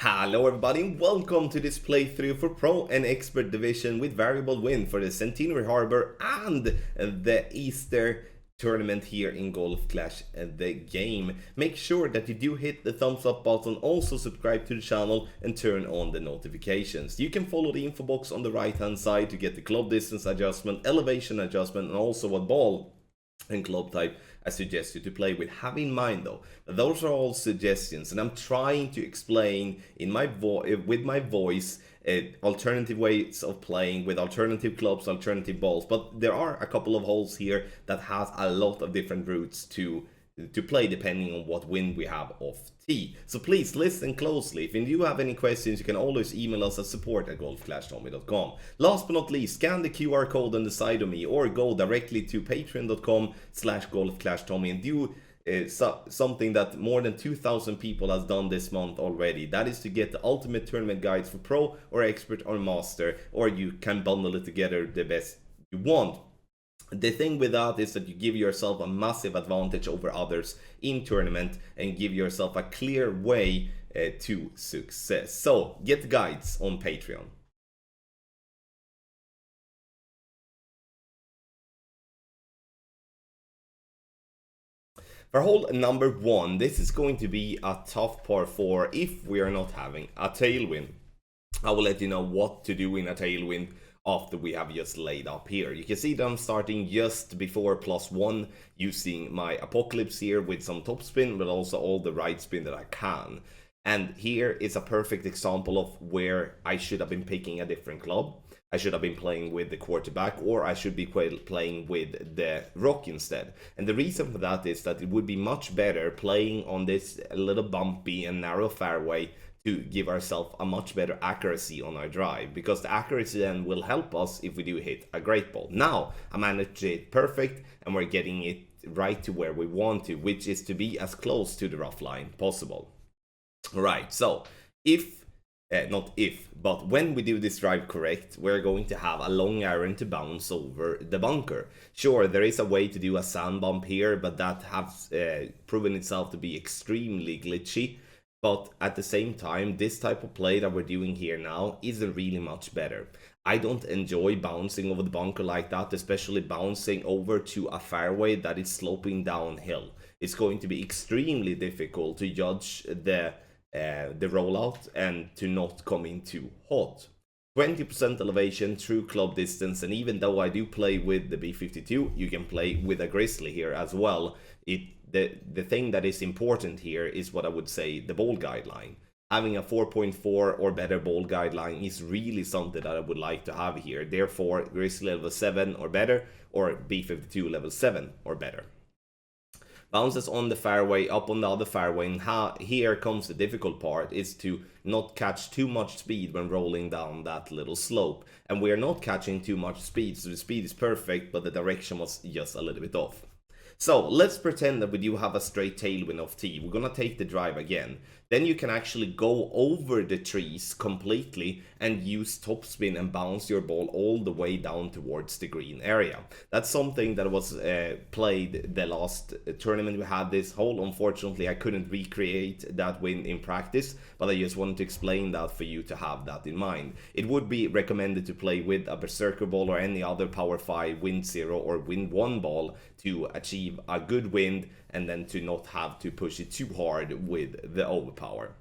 Hello everybody and welcome to this playthrough for Pro and Expert Division with variable win for the Centenary Harbor and the Easter tournament here in Golf Clash the game. Make sure that you do hit the thumbs up button, also subscribe to the channel and turn on the notifications. You can follow the info box on the right hand side to get the club distance adjustment, elevation adjustment, and also what ball and club type I suggest you to play with. Have in mind though, those are all suggestions and I'm trying to explain in my with my voice alternative ways of playing with alternative clubs, alternative balls, but there are a couple of holes here that has a lot of different routes to play depending on what wind we have off tee. So please listen closely. If you do have any questions, you can always email us at support@golfclashtommy.com. Last but not least, scan the QR code on the side of me or go directly to patreon.com/golfclashtommy and do something that more than 2,000 people has done this month already. That is to get the ultimate tournament guides for pro or expert or master, or you can bundle it together the best you want. The thing with that is that you give yourself a massive advantage over others in tournament and give yourself a clear way to success. So get the guides on Patreon. For hole number 1, this is going to be a tough par 4 if we are not having a tailwind. I will let you know what to do in a tailwind after we have just laid up here. You can see that I'm starting just before +1 using my Apocalypse here with some topspin, but also all the right spin that I can. And here is a perfect example of where I should have been picking a different club. I should have been playing with the quarterback, or I should be playing with the rock instead. And the reason for that is that it would be much better playing on this little bumpy and narrow fairway to give ourselves a much better accuracy on our drive, because the accuracy then will help us if we do hit a great ball. Now I managed it perfect and we're getting it right to where we want to, which is to be as close to the rough line possible. Alright, so but when we do this drive correct, we're going to have a long iron to bounce over the bunker. Sure, there is a way to do a sand bump here, but that has proven itself to be extremely glitchy. But at the same time, this type of play that we're doing here now isn't really much better. I don't enjoy bouncing over the bunker like that, especially bouncing over to a fairway that is sloping downhill. It's going to be extremely difficult to judge the rollout and to not come in too hot. 20% elevation, true club distance, and even though I do play with the B52, you can play with a Grizzly here as well. The thing that is important here is what I would say the ball guideline. Having a 4.4 or better ball guideline is really something that I would like to have here. Therefore, Grizzly level 7 or better, or B52 level 7 or better. Bounces on the fairway, up on the other fairway, and here comes the difficult part, is to not catch too much speed when rolling down that little slope. And we are not catching too much speed, so the speed is perfect, but the direction was just a little bit off. So let's pretend that we do have a straight tailwind off tee. We're gonna take the drive again. Then you can actually go over the trees completely and use topspin and bounce your ball all the way down towards the green area. That's something that was played the last tournament we had this hole. Unfortunately, I couldn't recreate that win in practice, but I just wanted to explain that for you to have that in mind. It would be recommended to play with a Berserker ball or any other Power 5, Wind 0 or Wind 1 ball to achieve a good wind and then to not have to push it too hard with the overpower.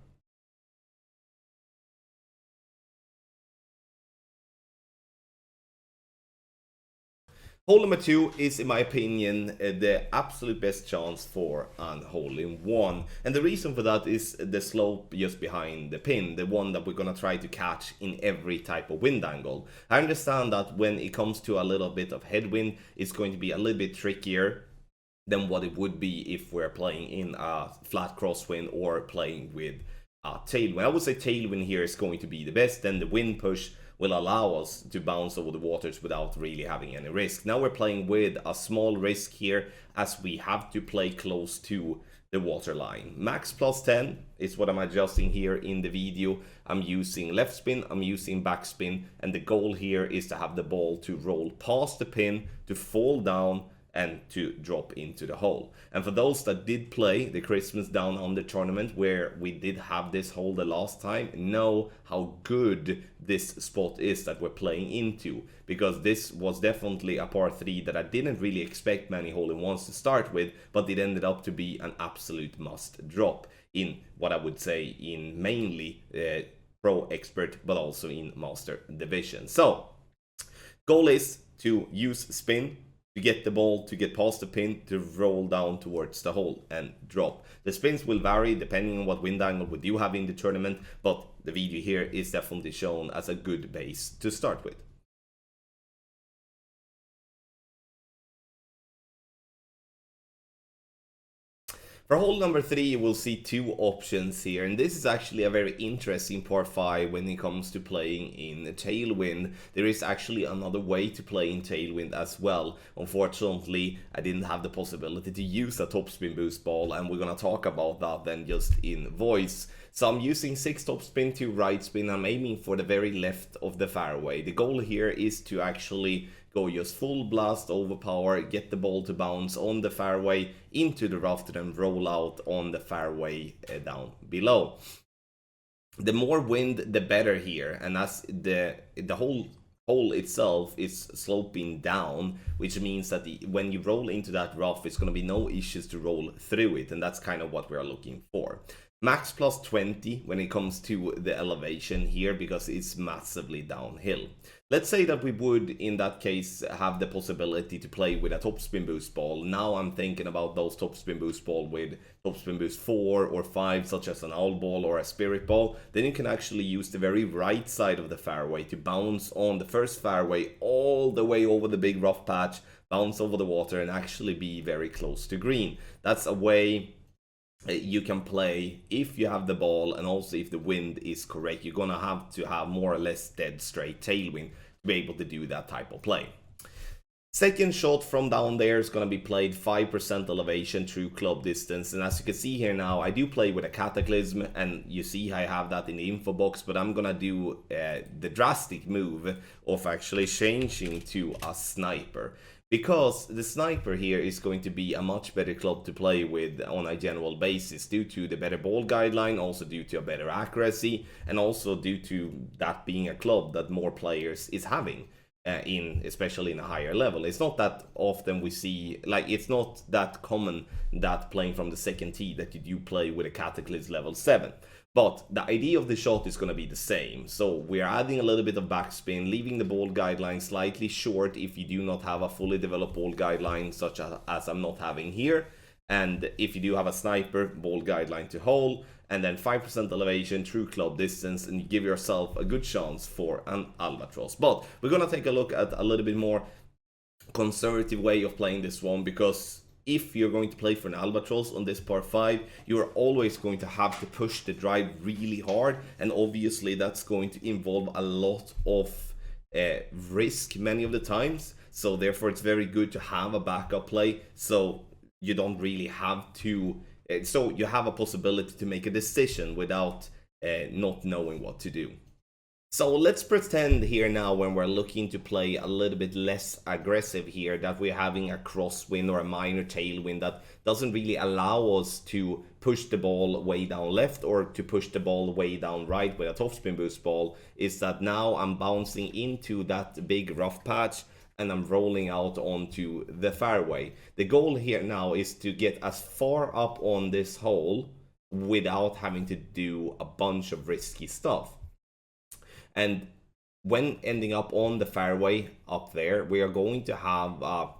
Hole number 2 is, in my opinion, the absolute best chance for an hole-in-one. And the reason for that is the slope just behind the pin, the one that we're going to try to catch in every type of wind angle. I understand that when it comes to a little bit of headwind, it's going to be a little bit trickier than what it would be if we're playing in a flat crosswind or playing with a tailwind. I would say tailwind here is going to be the best, then the wind push will allow us to bounce over the waters without really having any risk. Now we're playing with a small risk here as we have to play close to the water line. Max +10 is what I'm adjusting here in the video. I'm using left spin, I'm using backspin, and the goal here is to have the ball to roll past the pin, to fall down and to drop into the hole. And for those that did play the Christmas Down Under tournament, where we did have this hole the last time, know how good this spot is that we're playing into, because this was definitely a par 3 that I didn't really expect many hole-in-ones to start with, but it ended up to be an absolute must drop in what I would say in mainly Pro Expert, but also in Master Division. So goal is to use spin to get the ball to get past the pin to roll down towards the hole and drop. The spins will vary depending on what wind angle we do have in the tournament, but the video here is definitely shown as a good base to start with. For hole number 3, you will see 2 options here, and this is actually a very interesting par 5 when it comes to playing in tailwind. There is actually another way to play in tailwind as well. Unfortunately, I didn't have the possibility to use a topspin boost ball, and we're gonna talk about that then just in voice. So I'm using 6 topspin, 2 right spin. I'm aiming for the very left of the fairway. The goal here is to actually go just full blast overpower, get the ball to bounce on the fairway into the rough, to then roll out on the fairway down below. The more wind, the better here, and as the whole hole itself is sloping down, which means that when you roll into that rough, it's going to be no issues to roll through it, and that's kind of what we are looking for. Max plus 20 when it comes to the elevation here, because it's massively downhill. Let's say that we would, in that case, have the possibility to play with a topspin boost ball. Now I'm thinking about those topspin boost ball with topspin boost 4 or 5, such as an owl ball or a spirit ball. Then you can actually use the very right side of the fairway to bounce on the first fairway all the way over the big rough patch, bounce over the water, and actually be very close to green. That's a way you can play if you have the ball, and also if the wind is correct. You're gonna have to have more or less dead straight tailwind to be able to do that type of play. Second shot from down there is going to be played 5% elevation through club distance, and as you can see here now, I do play with a Cataclysm, and you see I have that in the info box, but I'm gonna do the drastic move of actually changing to a Sniper, because the Sniper here is going to be a much better club to play with on a general basis, due to the better ball guideline, also due to a better accuracy, and also due to that being a club that more players is having. Especially in a higher level. It's not that often we see, like, it's not that common that playing from the second tee that you do play with a Cataclysm level 7. But the idea of the shot is going to be the same. So we're adding a little bit of backspin, leaving the ball guideline slightly short if you do not have a fully developed ball guideline, such as I'm not having here. And if you do have a Sniper, ball guideline to hole, and then 5% elevation, true club distance, and you give yourself a good chance for an albatross. But we're gonna take a look at a little bit more conservative way of playing this one, because if you're going to play for an albatross on this par 5, you're always going to have to push the drive really hard, and obviously that's going to involve a lot of risk many of the times. So therefore it's very good to have a backup play, so you don't really have to, so you have a possibility to make a decision without not knowing what to do. So let's pretend here now, when we're looking to play a little bit less aggressive here, that we're having a crosswind or a minor tailwind that doesn't really allow us to push the ball way down left or to push the ball way down right with a topspin boost ball. Is that now I'm bouncing into that big rough patch and I'm rolling out onto the fairway. The goal here now is to get as far up on this hole without having to do a bunch of risky stuff. And when ending up on the fairway up there, we are going to have a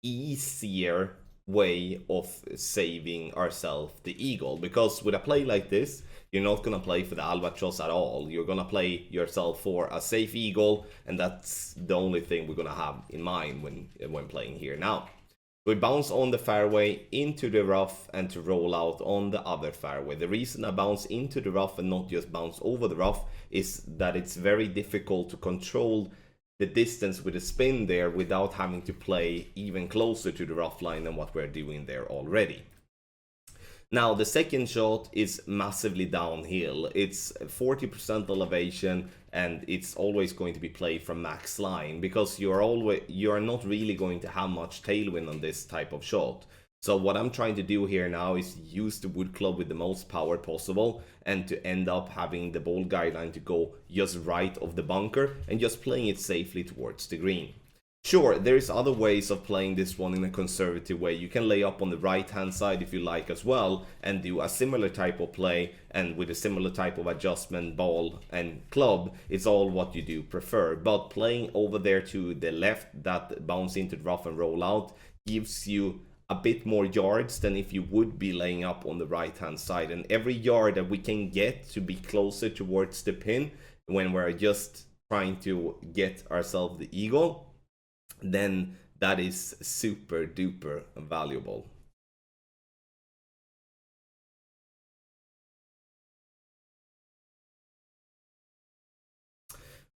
easier way of saving ourselves the eagle, because with a play like this, you're not going to play for the albatross at all. You're going to play yourself for a safe eagle, and that's the only thing we're going to have in mind when playing here now. We bounce on the fairway into the rough and to roll out on the other fairway. The reason I bounce into the rough and not just bounce over the rough is that it's very difficult to control the distance with a spin there without having to play even closer to the rough line than what we're doing there already. Now the second shot is massively downhill. It's 40% elevation, and it's always going to be played from max line because you're not really going to have much tailwind on this type of shot. So what I'm trying to do here now is use the wood club with the most power possible and to end up having the ball guideline to go just right of the bunker and just playing it safely towards the green. Sure, there's other ways of playing this one in a conservative way. You can lay up on the right hand side if you like as well and do a similar type of play, and with a similar type of adjustment, ball and club, it's all what you do prefer. But playing over there to the left that bounce into the rough and roll out gives you a bit more yards than if you would be laying up on the right hand side, and every yard that we can get to be closer towards the pin when we're just trying to get ourselves the eagle, then that is super duper valuable.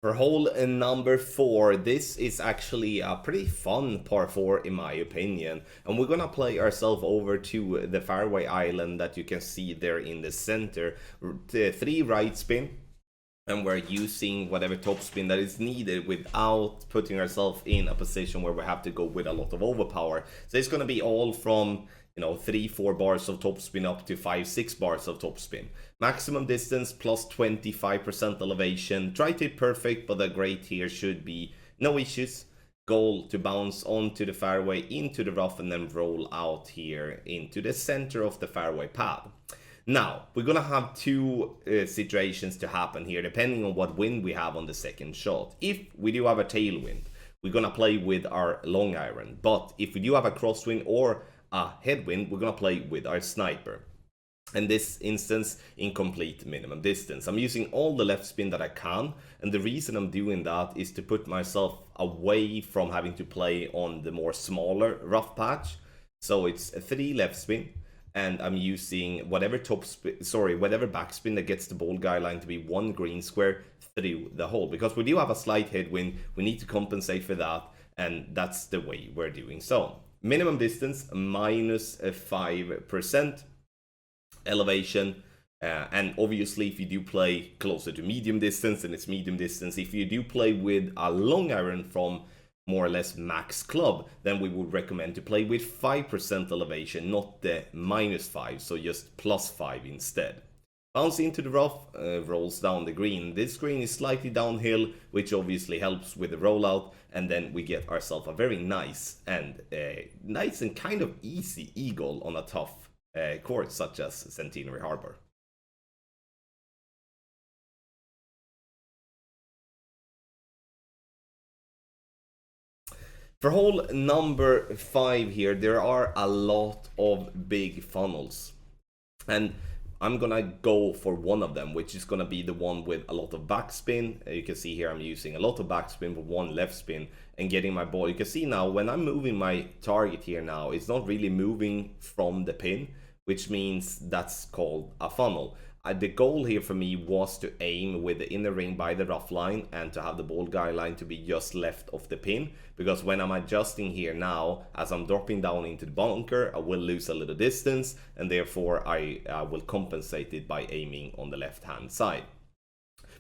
For hole number 4, this is actually a pretty fun par 4 in my opinion, and we're gonna play ourselves over to the fairway island that you can see there in the center. 3 right spin, and we're using whatever topspin that is needed without putting ourselves in a position where we have to go with a lot of overpower. So it's going to be all from 3-4 bars of topspin up to 5-6 bars of topspin. Maximum distance plus 25% elevation. Try to hit perfect, but the great here should be no issues. Goal to bounce onto the fairway into the rough and then roll out here into the center of the fairway path. Now, we're gonna have 2 situations to happen here, depending on what wind we have on the second shot. If we do have a tailwind, we're gonna play with our long iron. But if we do have a crosswind or a headwind, we're gonna play with our sniper. In this instance, incomplete minimum distance. I'm using all the left spin that I can, and the reason I'm doing that is to put myself away from having to play on the more smaller rough patch. So it's a 3 left spin, and I'm using whatever whatever backspin that gets the ball guideline to be 1 green square through the hole. Because we do have a slight headwind, we need to compensate for that, and that's the way we're doing so. Minimum distance minus 5%. Elevation, and obviously if you do play closer to medium distance, then it's medium distance. If you do play with a long iron from more or less max club, then we would recommend to play with 5% elevation, not the -5, so just +5 instead. Bounce into the rough, rolls down the green. This green is slightly downhill, which obviously helps with the rollout, and then we get ourselves a very nice and kind of easy eagle on a tough course such as Centenary Harbor. For hole number 5 here, there are a lot of big funnels, and I'm gonna go for one of them, which is gonna be the one with a lot of backspin. You can see here I'm using a lot of backspin with 1 left spin and getting my ball. You can see now when I'm moving my target here now, it's not really moving from the pin, which means that's called a funnel. The goal here for me was to aim with the inner ring by the rough line and to have the ball guideline to be just left of the pin, because when I'm adjusting here now, as I'm dropping down into the bunker, I will lose a little distance, and therefore I will compensate it by aiming on the left hand side.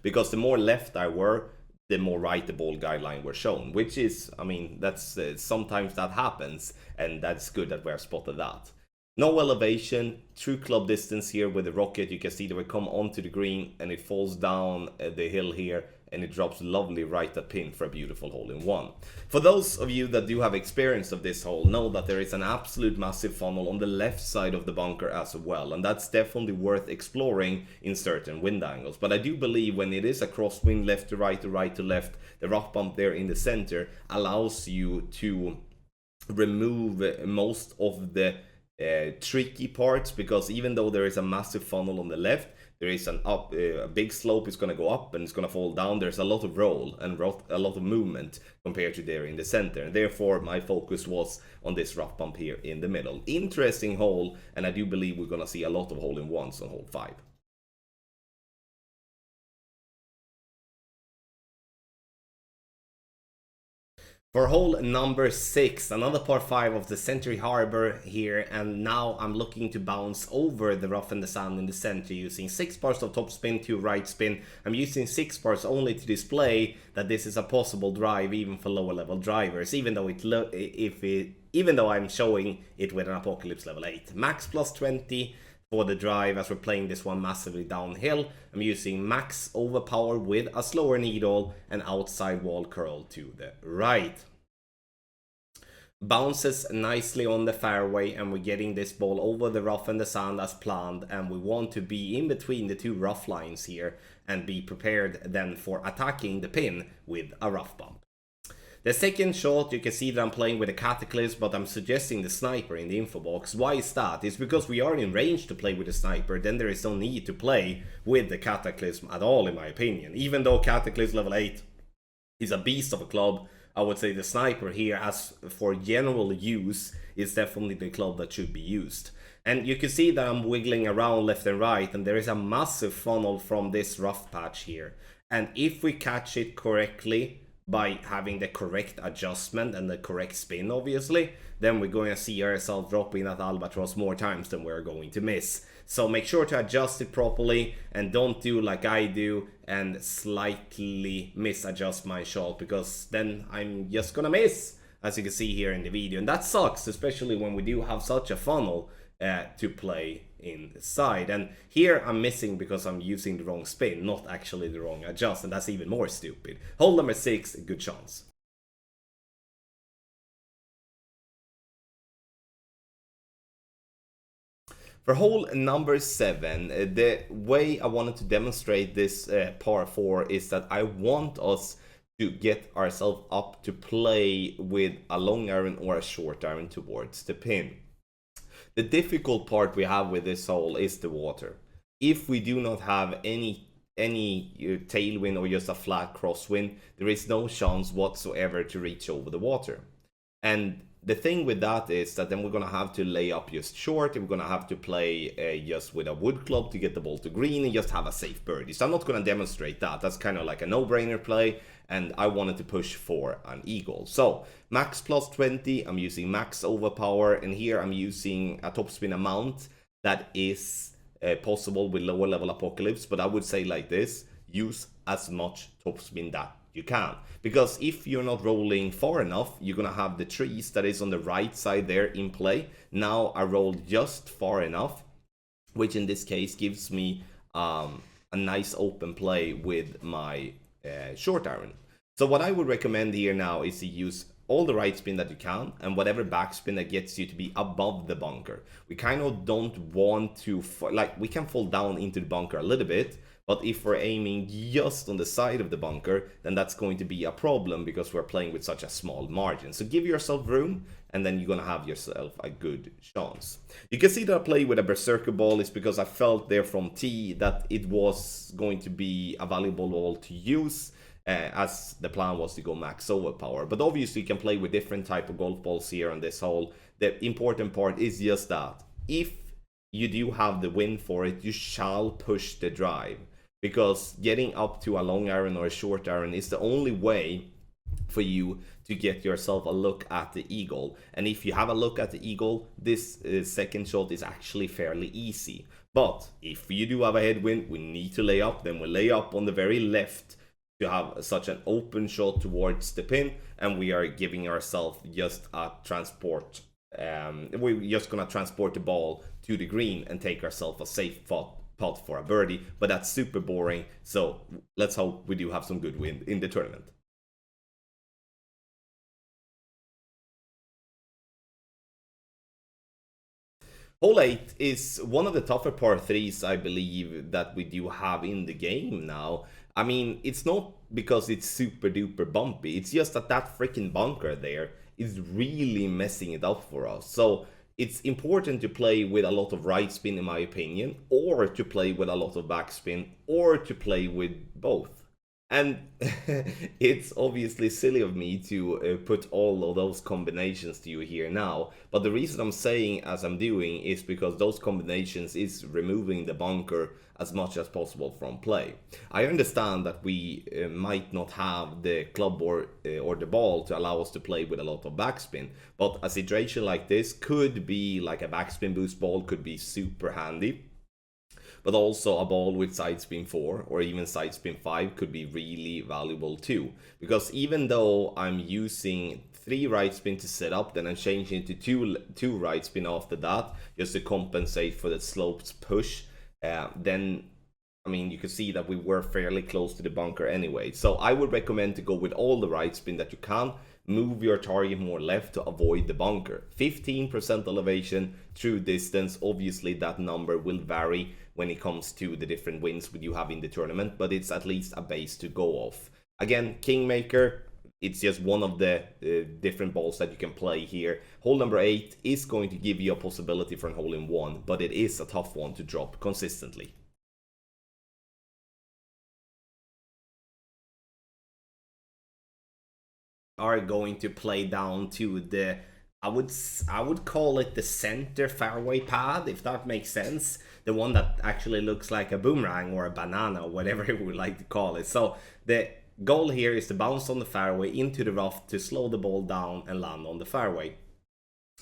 Because the more left I were, the more right the ball guideline were shown, which is, I mean, that's sometimes that happens, and that's good that we're spotted that. No elevation, true club distance here with the rocket. You can see that we come onto the green and it falls down the hill here and it drops lovely right at pin for a beautiful hole-in-one. For those of you that do have experience of this hole, know that there is an absolute massive funnel on the left side of the bunker as well, and that's definitely worth exploring in certain wind angles. But I do believe when it is a crosswind left to right to left, the rock bump there in the center allows you to remove most of the tricky parts, because even though there is a massive funnel on the left, there is a big slope is going to go up and it's going to fall down. There's a lot of roll and a lot of movement compared to there in the center, and therefore my focus was on this rough bump here in the middle. Interesting hole, and I do believe we're going to see a lot of hole-in-ones on hole 5. For hole number 6, another par 5 of the Century Harbor here, and now I'm looking to bounce over the rough and the sand in the center using 6 bars of topspin, 2 right spin. I'm using 6 bars only to display that this is a possible drive even for lower level drivers, even though I'm showing it with an Apocalypse level 8. Max plus 20 for the drive as we're playing this one massively downhill. I'm using max overpower with a slower needle and outside wall curl to the right. Bounces nicely on the fairway, and we're getting this ball over the rough and the sand as planned, and we want to be in between the 2 rough lines here and be prepared then for attacking the pin with a rough bump. The second shot, you can see that I'm playing with a Cataclysm, but I'm suggesting the Sniper in the info box. Why is that? It's because we are in range to play with the Sniper, then there is no need to play with the Cataclysm at all, in my opinion. Even though Cataclysm level 8 is a beast of a club, I would say the Sniper here, as for general use, is definitely the club that should be used. And you can see that I'm wiggling around left and right, and there is a massive funnel from this rough patch here. And if we catch it correctly, by having the correct adjustment and the correct spin, obviously, then we're going to see ourselves dropping that albatross more times than we're going to miss. So make sure to adjust it properly and don't do like I do and slightly misadjust my shot, because then I'm just gonna miss, as you can see here in the video. And that sucks, especially when we do have such a funnel to play inside. And here I'm missing because I'm using the wrong spin, not actually the wrong adjust, and that's even more stupid. Hole number 6, good chance. For hole number 7, the way I wanted to demonstrate this par 4 is that I want us to get ourselves up to play with a long iron or a short iron towards the pin. The difficult part we have with this hole is the water. If we do not have any tailwind or just a flat crosswind, there is no chance whatsoever to reach over the water. And the thing with that is that then we're going to have to lay up just short, and we're going to have to play just with a wood club to get the ball to green and just have a safe birdie. So I'm not going to demonstrate that. That's kind of like a no-brainer play, and I wanted to push for an eagle. So max plus 20, I'm using max overpower, and here I'm using a topspin amount that is possible with lower level Apocalypse, but I would say like this: use as much topspin that you can, because if you're not rolling far enough, you're gonna have the trees that is on the right side there in play. Now I rolled just far enough, which in this case gives me a nice open play with my short iron. So what I would recommend here now is to use all the right spin that you can and whatever backspin that gets you to be above the bunker. We kind of don't want to, like, we can fall down into the bunker a little bit, but if we're aiming just on the side of the bunker, then that's going to be a problem because we're playing with such a small margin. So give yourself room, and then you're going to have yourself a good chance. You can see that I play with a Berserker ball is because I felt there from tee that it was going to be a valuable ball to use, as the plan was to go max overpower. But obviously you can play with different type of golf balls here on this hole. The important part is just that if you do have the wind for it, you shall push the drive, because getting up to a long iron or a short iron is the only way for you to get yourself a look at the eagle. And if you have a look at the eagle, this second shot is actually fairly easy. But if you do have a headwind, we need to lay up, then we lay up on the very left to have such an open shot towards the pin, and we are giving ourselves just a transport. We're just gonna transport the ball to the green and take ourselves a safe putt for a birdie, but that's super boring. So let's hope we do have some good wind in the tournament. Hole 8 is one of the tougher par 3s, I believe, that we do have in the game now. I mean, it's not because it's super duper bumpy, it's just that that freaking bunker there is really messing it up for us. So it's important to play with a lot of right spin, in my opinion, or to play with a lot of backspin, or to play with both. And it's obviously silly of me to put all of those combinations to you here now, but the reason I'm saying as I'm doing is because those combinations is removing the bunker as much as possible from play. I understand that we might not have the club or the ball to allow us to play with a lot of backspin, but a situation like this could be like a backspin boost ball, could be super handy. But also a ball with side spin 4 or even side spin 5 could be really valuable too. Because even though I'm using 3 right spin to set up, then I'm changing to 2 right spin after that just to compensate for the sloped push, then I mean, you can see that we were fairly close to the bunker anyway. So I would recommend to go with all the right spin that you can. Move your target more left to avoid the bunker. 15% elevation through distance. Obviously, that number will vary when it comes to the different wins you have in the tournament, but it's at least a base to go off. Again, Kingmaker, it's just one of the different balls that you can play here. Hole number 8 is going to give you a possibility for a hole-in-one, but it is a tough one to drop consistently. Are going to play down to the I would call it the center fairway pad, if that makes sense. The one that actually looks like a boomerang or a banana, whatever you would like to call it. So the goal here is to bounce on the fairway into the rough to slow the ball down and land on the fairway.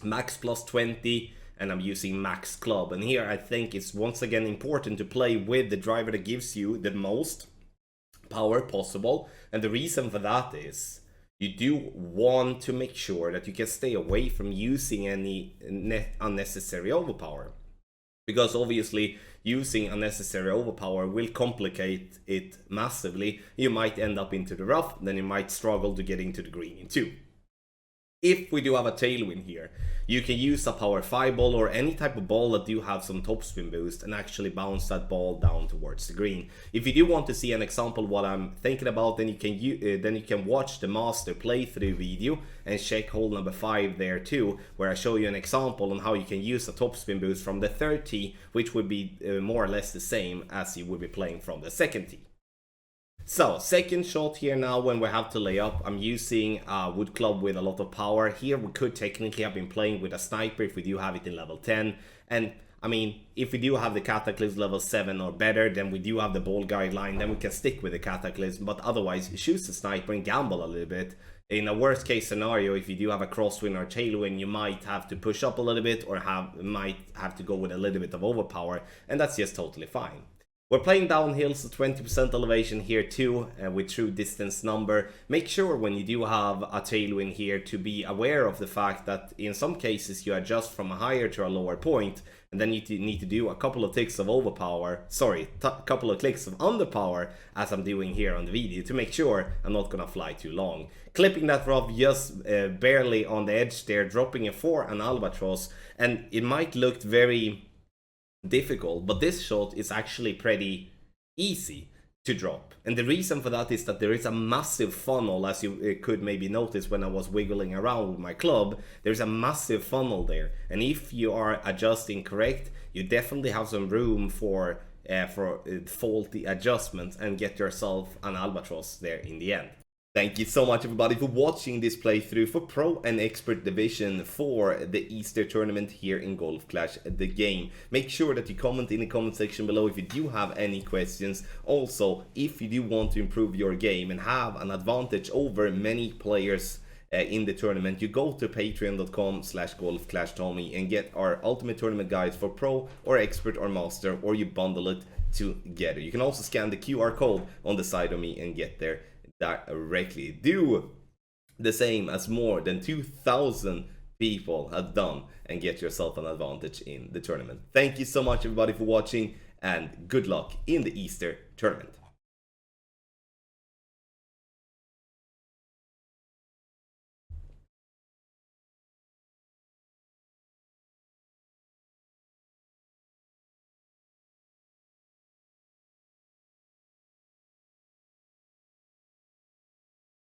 Max plus 20, and I'm using max club. And here I think it's once again important to play with the driver that gives you the most power possible. And the reason for that is you do want to make sure that you can stay away from using any unnecessary overpower. Because obviously using unnecessary overpower will complicate it massively. You might end up into the rough, then you might struggle to get into the green in 2. If we do have a tailwind here, you can use a power 5 ball or any type of ball that do have some topspin boost and actually bounce that ball down towards the green. If you do want to see an example of what I'm thinking about, then you can watch the master playthrough video and check hole number 5 there too, where I show you an example on how you can use a topspin boost from the third tee, which would be more or less the same as you would be playing from the second tee. So, second shot here now when we have to lay up. I'm using a wood club with a lot of power. Here we could technically have been playing with a sniper if we do have it in level 10. And I mean, if we do have the Cataclysm level 7 or better, then we do have the ball guideline, then we can stick with the Cataclysm. But otherwise, choose the sniper and gamble a little bit. In a worst case scenario, if you do have a crosswind or tailwind, you might have to push up a little bit or might have to go with a little bit of overpower. And that's just totally fine. We're playing downhill, so 20% elevation here too, with true distance number. Make sure when you do have a tailwind here to be aware of the fact that in some cases you adjust from a higher to a lower point, and then you need to do a couple of ticks of overpower, couple of clicks of underpower, as I'm doing here on the video, to make sure I'm not gonna fly too long. Clipping that rough just barely on the edge there, dropping it for an albatross, and it might look very difficult, but this shot is actually pretty easy to drop. And the reason for that is that there is a massive funnel, as you could maybe notice when I was wiggling around with my club. There's a massive funnel there, and if you are adjusting correct, you definitely have some room for faulty adjustments and get yourself an albatross there in the end. Thank you so much everybody for watching this playthrough for Pro and Expert Division for the Easter tournament here in Golf Clash the game. Make sure that you comment in the comment section below if you do have any questions. Also, if you do want to improve your game and have an advantage over many players in the tournament, you go to patreon.com/golfclashtommy and get our ultimate tournament guides for Pro or Expert or Master, or you bundle it together. You can also scan the QR code on the side of me and get there directly. Do the same as more than 2,000 people have done and get yourself an advantage in the tournament. Thank you so much everybody for watching, and good luck in the Easter tournament.